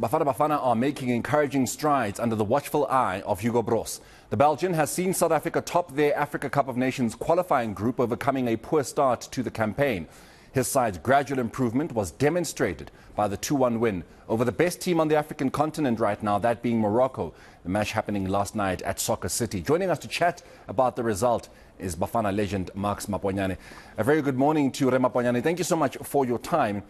Bafana Bafana are making encouraging strides under the watchful eye of Hugo Broos. The Belgian has seen South Africa top their Africa Cup of Nations qualifying group, overcoming a poor start to the campaign. His side's gradual improvement was demonstrated by the 2-1 win over the best team on the African continent right now, that being Morocco. The match happening last night at Soccer City. Joining us to chat about the result is Bafana legend Marks Maponyane. A very good morning to Maponyane. Thank you so much for your time.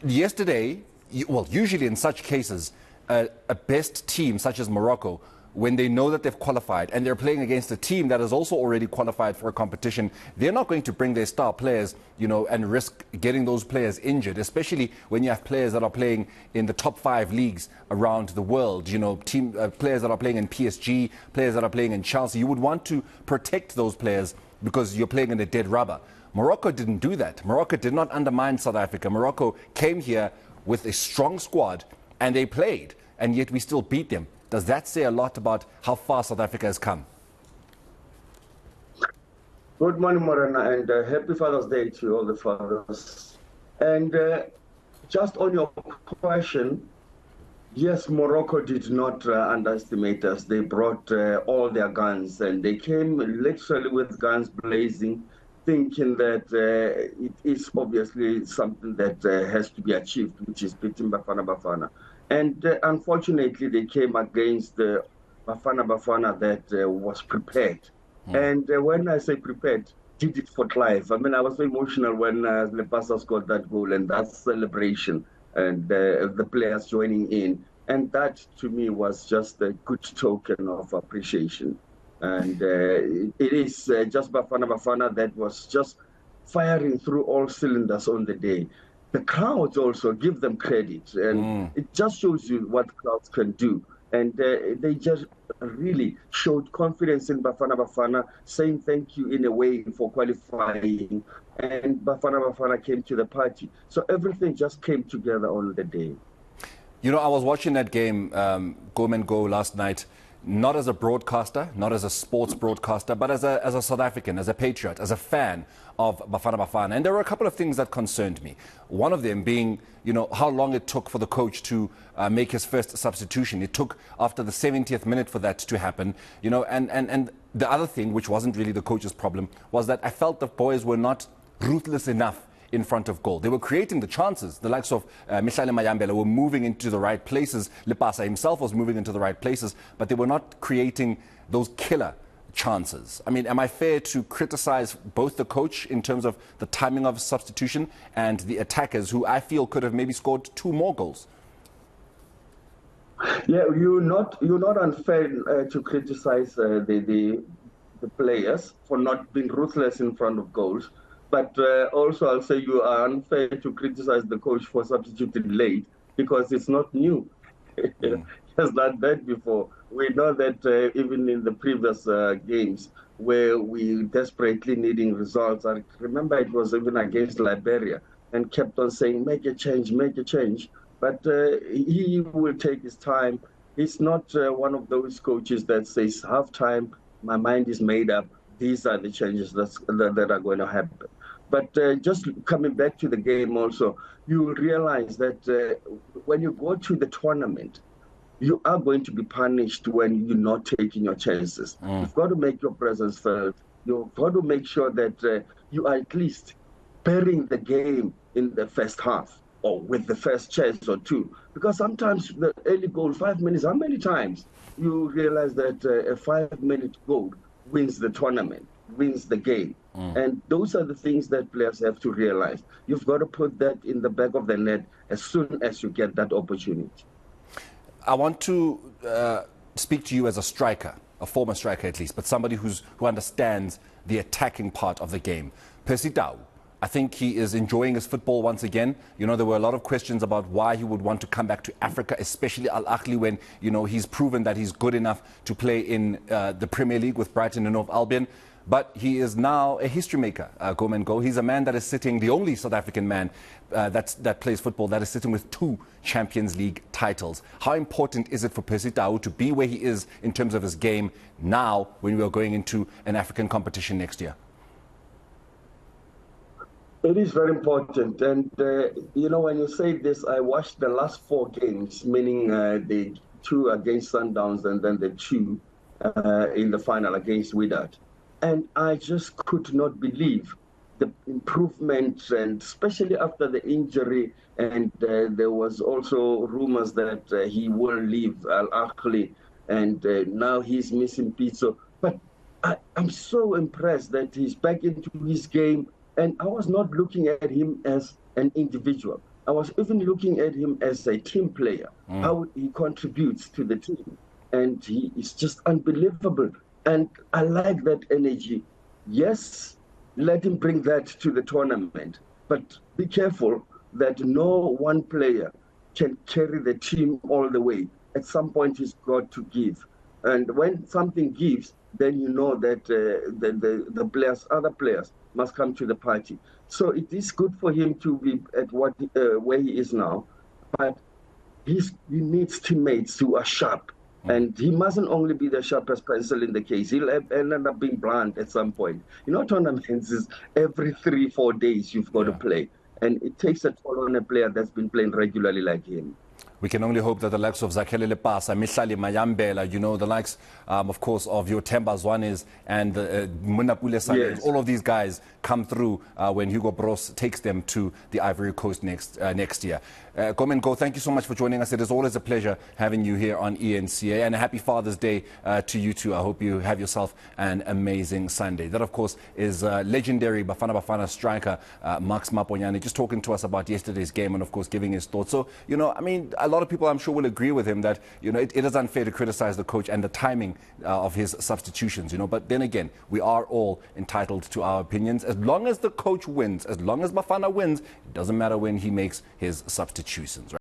Yesterday, well, usually in such cases, a best team such as Morocco, when they know that they've qualified and they're playing against a team that has also already qualified for a competition, they're not going to bring their star players, and risk getting those players injured, especially when you have players that are playing in the top 5 leagues around the world, players that are playing in PSG, players that are playing in Chelsea. You would want to protect those players because you're playing in a dead rubber. Morocco didn't do that. Morocco did not undermine South Africa. Morocco came here with a strong squad and they played, and yet we still beat them. Does that say a lot about how far South Africa has come? Good morning, Morena, and happy Father's Day to all the fathers. And just on your question, yes, Morocco did not underestimate us. They brought all their guns, and they came literally with guns blazing, thinking that it is obviously something that has to be achieved, which is beating Bafana Bafana. And unfortunately, they came against the Bafana Bafana that was prepared. And when I say prepared, did it for life. I mean, I was so emotional when Lepasa scored that goal, and that celebration, and the players joining in. And that, to me, was just a good token of appreciation. And it is just Bafana Bafana that was just firing through all cylinders on the day. The crowds also, give them credit, and it just shows you what crowds can do. And they just really showed confidence in Bafana Bafana, saying thank you in a way for qualifying. And Bafana Bafana came to the party. So everything just came together on the day. I was watching that game, go last night, not as a broadcaster, not as a sports broadcaster, but as a South African, as a patriot, as a fan of Bafana Bafana. And there were a couple of things that concerned me. One of them being, how long it took for the coach to make his first substitution. It took after the 70th minute for that to happen, and the other thing, which wasn't really the coach's problem, was that I felt the boys were not ruthless enough in front of goal. They were creating the chances. The likes of Mayambela were moving into the right places. Lepasa himself was moving into the right places, but they were not creating those killer chances. I mean, am I fair to criticize both the coach in terms of the timing of substitution and the attackers, who I feel could have maybe scored 2 more goals? Yeah, you're not unfair to criticize the players for not being ruthless in front of goals. But also, I'll say you are unfair to criticize the coach for substituting late, because it's not new. He has done that before. We know that even in the previous games where we desperately needing results. I remember it was even against Liberia, and kept on saying, make a change, make a change. But he will take his time. He's not one of those coaches that says, half time, my mind is made up. These are the changes that are going to happen. But just coming back to the game also, you will realize that when you go to the tournament, you are going to be punished when you're not taking your chances. You've got to make your presence felt. You've got to make sure that you are at least pairing the game in the first half, or with the first chance or 2. Because sometimes the early goal, 5 minutes, how many times you realize that a 5-minute goal wins the tournament, wins the game. And those are the things that players have to realize. You've got to put that in the back of the net as soon as you get that opportunity. I want to speak to you as a striker, a former striker at least, but somebody who understands the attacking part of the game. Percy Tau, I think he is enjoying his football once again. There were a lot of questions about why he would want to come back to Africa, especially Al Ahly, when, he's proven that he's good enough to play in the Premier League with Brighton and Hove Albion. But he is now a history maker, go. He's a man that is sitting, the only South African man that plays football that is sitting with 2 Champions League titles. How important is it for Percy Tau to be where he is in terms of his game now, when we are going into an African competition next year? It is very important. And, when you say this, I watched the last four games, meaning the two against Sundowns and then the two in the final against Wydad. And I just could not believe the improvement, and especially after the injury. And there was also rumors that he will leave Al Ahly, and now he's missing Pizzo. But I'm so impressed that he's back into his game. And I was not looking at him as an individual. I was even looking at him as a team player, how he contributes to the team. And he is just unbelievable. And I like that energy. Yes, let him bring that to the tournament. But be careful that no one player can carry the team all the way. At some point, he's got to give. And when something gives, then you know that the players, other players, must come to the party. So it is good for him to be at where he is now, but he needs teammates who are sharp. And he mustn't only be the sharpest pencil in the case. He'll end up being blunt at some point. Tournaments is every 3-4 days you've got to play. And it takes a toll on a player that's been playing regularly like him. We can only hope that the likes of Zakhele Lepasa, Mihlali Mayambela, the likes, of course, of your Themba Zwanes and Munapule Sanders, all of these guys come through when Hugo Broos takes them to the Ivory Coast next year. Go, thank you so much for joining us. It is always a pleasure having you here on eNCA, and a happy Father's Day to you too. I hope you have yourself an amazing Sunday. That, of course, is legendary Bafana Bafana striker Marks Maponyane, just talking to us about yesterday's game and, of course, giving his thoughts. So, a lot of people, I'm sure, will agree with him that, it is unfair to criticize the coach and the timing of his substitutions, But then again, we are all entitled to our opinions. As long as the coach wins, as long as Bafana wins, it doesn't matter when he makes his substitutions, right?